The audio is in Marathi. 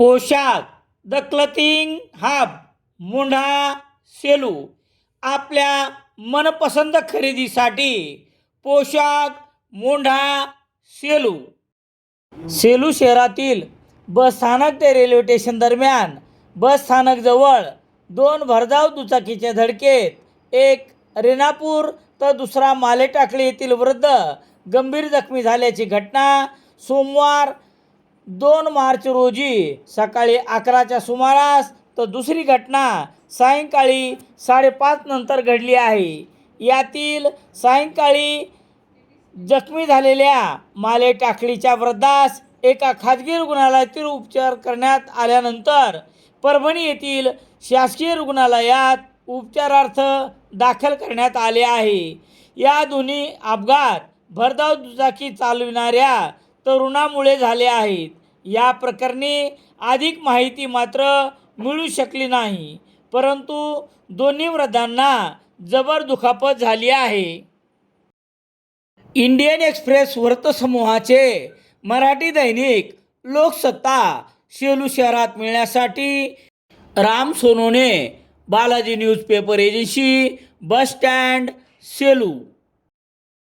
पोशाख द क्लथिंग हब मुंढा सेलू आपल्या मनपसंत खरेदीसाठी पोशाख मुंढा सेलू. सेलू शहरातील बस स्थानक ते रेल्वे स्टेशन दरम्यान बस स्थानक जवळ दोन भरधाव दुचाकीच्या धडकेत एक रेणापूर तर दुसरा मालेटाकळी येथील वृद्ध गंभीर जखमी झाल्याची घटना सोमवार 2 मार्च रोजी सकाळी 11च्या सुमारास तर दुसरी घटना सायंकाळी 5:30 नंतर घडली आहे. यातील सायंकाळी जखमी झालेल्या मालेटाकळीच्या वृद्धास एका खाजगी रुग्णालयातील उपचार करण्यात आल्यानंतर परभणी येथील शासकीय रुग्णालयात उपचारार्थ दाखल करण्यात आले आहे. या दोन्ही अपघात भरधाव दुचाकी चालविणाऱ्या तरुणामुळे झाले आहेत. या प्रकरणी अधिक माहिती मात्र मिळू शकली नाही, परंतु दोन्ही वृद्धांना जबर दुखापत झाली आहे. इंडियन एक्सप्रेस वृत्तसमूहाचे मराठी दैनिक लोकसत्ता सेलू शहरात मिळण्यासाठी Ram Sonone, Balaji newspaper agency, bus stand, Selu.